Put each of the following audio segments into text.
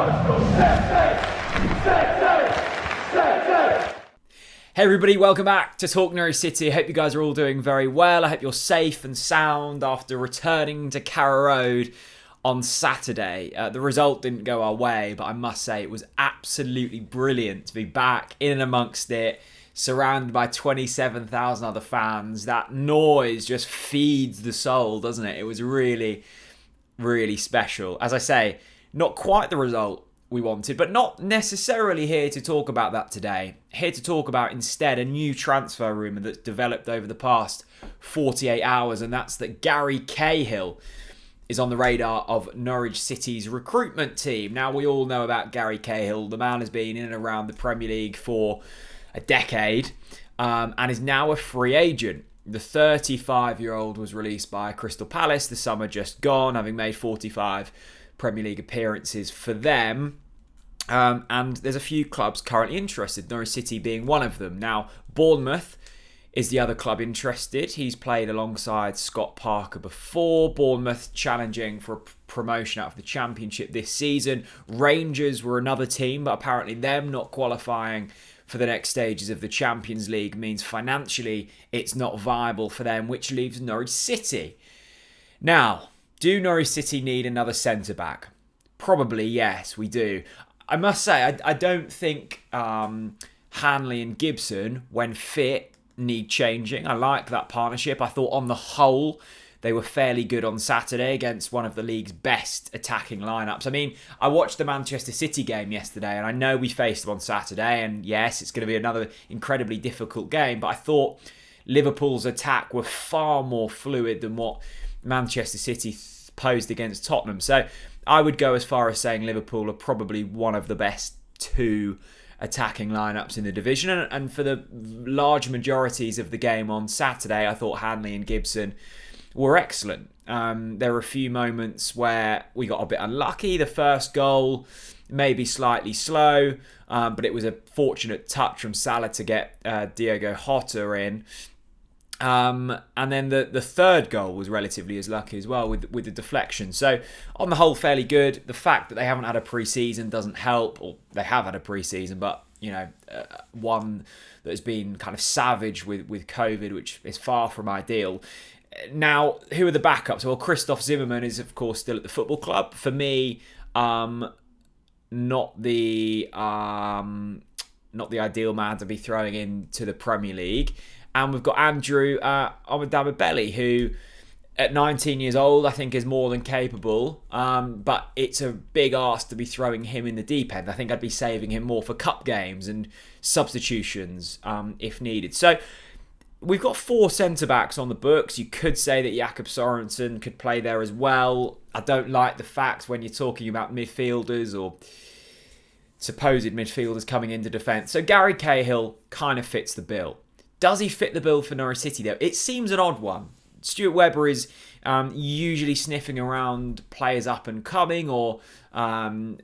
Hey everybody, welcome back to Talk Norwich City. I hope you guys are all doing very well. I hope you're safe and sound after returning to Carrow Road on Saturday. The result didn't go our way, but I must say it was absolutely brilliant to be back in and amongst it, surrounded by 27,000 other fans. That noise just feeds the soul, doesn't it? It was really, really special. As I say, not quite the result we wanted, but not necessarily here to talk about that today. Here to talk about instead a new transfer rumour that's developed over the past 48 hours, and that's that Gary Cahill is on the radar of Norwich City's recruitment team. Now, we all know about Gary Cahill. The man has been in and around the Premier League for a decade and is now a free agent. The 35-year-old was released by Crystal Palace the summer just gone, having made 45 Premier League appearances for them. And there's a few clubs currently interested, Norwich City being one of them. Now, Bournemouth is the other club interested. He's played alongside Scott Parker before. Bournemouth challenging for a promotion out of the Championship this season. Rangers were another team, but apparently them not qualifying for the next stages of the Champions League means financially it's not viable for them, which leaves Norwich City. Now, do Norwich City need another centre-back? Probably, yes, we do. I must say, I don't think Hanley and Gibson, when fit, need changing. I like that partnership. I thought on the whole, they were fairly good on Saturday against one of the league's best attacking lineups. I mean, I watched the Manchester City game yesterday, and I know we faced them on Saturday, and yes, it's going to be another incredibly difficult game, but I thought Liverpool's attack were far more fluid than what Manchester City posed against Tottenham. So I would go as far as saying Liverpool are probably one of the best two attacking lineups in the division. And for the large majorities of the game on Saturday, I thought Hanley and Gibson were excellent. There were a few moments where we got a bit unlucky. The first goal, maybe slightly slow, but it was a fortunate touch from Salah to get Diogo Jota in. And then the third goal was relatively as lucky as well with the deflection. So on the whole, fairly good. The fact that they haven't had a pre-season doesn't help, or they have had a pre-season, but one that has been kind of savage with COVID, which is far from ideal. Now, who are the backups? Well, Christoph Zimmermann is of course still at the football club. For me, not the ideal man to be throwing into the Premier League. And we've got Andrew Omodamabeli, who at 19 years old, I think is more than capable. But it's a big ask to be throwing him in the deep end. I think I'd be saving him more for cup games and substitutions if needed. So we've got 4 centre-backs on the books. You could say that Jakob Sorensen could play there as well. I don't like the fact when you're talking about midfielders or supposed midfielders coming into defence. So Gary Cahill kind of fits the bill. Does he fit the bill for Norwich City, though? It seems an odd one. Stuart Webber is usually sniffing around players up and coming, or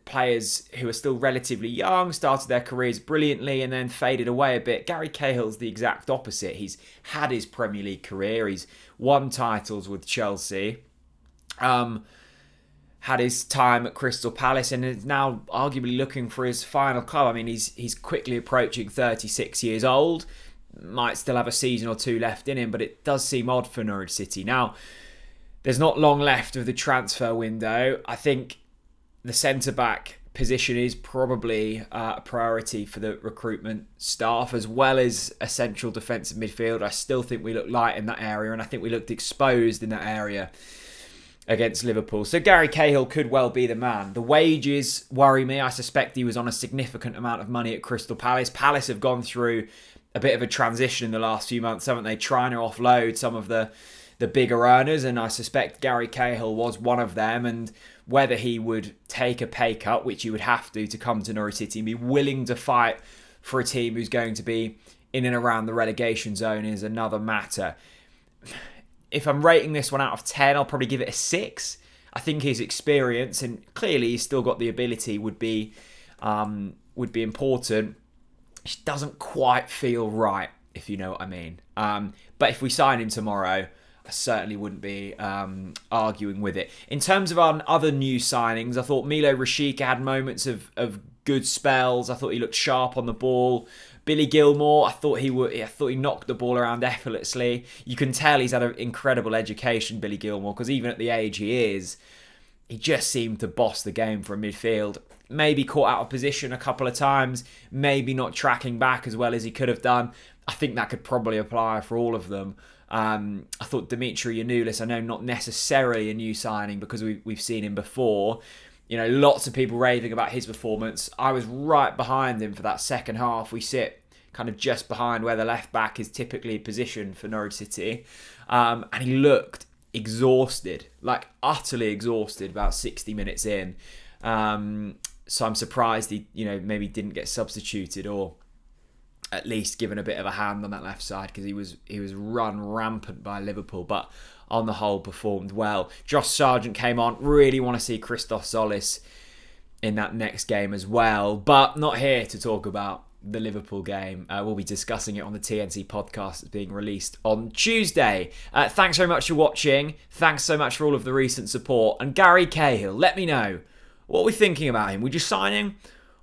players who are still relatively young, started their careers brilliantly and then faded away a bit. Gary Cahill's the exact opposite. He's had his Premier League career. He's won titles with Chelsea. Had his time at Crystal Palace and is now arguably looking for his final club. I mean, he's quickly approaching 36 years old. Might still have a season or two left in him, but it does seem odd for Norwich City. Now, there's not long left of the transfer window. I think the centre-back position is probably a priority for the recruitment staff, as well as a central defensive midfield. I still think we look light in that area, and I think we looked exposed in that area against Liverpool. So Gary Cahill could well be the man. The wages worry me. I suspect he was on a significant amount of money at Crystal Palace. Palace have gone through a bit of a transition in the last few months, haven't they? Trying to offload some of the bigger earners, and I suspect Gary Cahill was one of them. And whether he would take a pay cut, which he would have to come to Norwich City and be willing to fight for a team who's going to be in and around the relegation zone, is another matter. If I'm rating this one out of 10, I'll probably give it a 6. I think his experience, and clearly he's still got the ability, would be important. It doesn't quite feel right, if you know what I mean. But if we sign him tomorrow, I certainly wouldn't be arguing with it. In terms of our other new signings, I thought Milo Rashica had moments of good spells. I thought he looked sharp on the ball. Billy Gilmore, I thought he knocked the ball around effortlessly. You can tell he's had an incredible education, Billy Gilmore, because even at the age he is, he just seemed to boss the game from midfield. Maybe caught out of position a couple of times, maybe not tracking back as well as he could have done. I think that could probably apply for all of them. I thought Dimitri Yanoulis, I know not necessarily a new signing because we've seen him before. You know, lots of people raving about his performance. I was right behind him for that second half. We sit kind of just behind where the left back is typically positioned for Norwich City. And he looked exhausted, like utterly exhausted about 60 minutes in. So I'm surprised he, maybe didn't get substituted or at least given a bit of a hand on that left side, because he was run rampant by Liverpool, but on the whole performed well. Josh Sargent came on. Really want to see Christos Solis in that next game as well, but not here to talk about the Liverpool game. We'll be discussing it on the TNC podcast that's being released on Tuesday. Thanks very much for watching. Thanks so much for all of the recent support. And Gary Cahill, let me know, what we're thinking about him. Would you sign him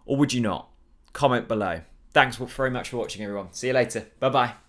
or would you not? Comment below. Thanks very much for watching, everyone. See you later. Bye-bye.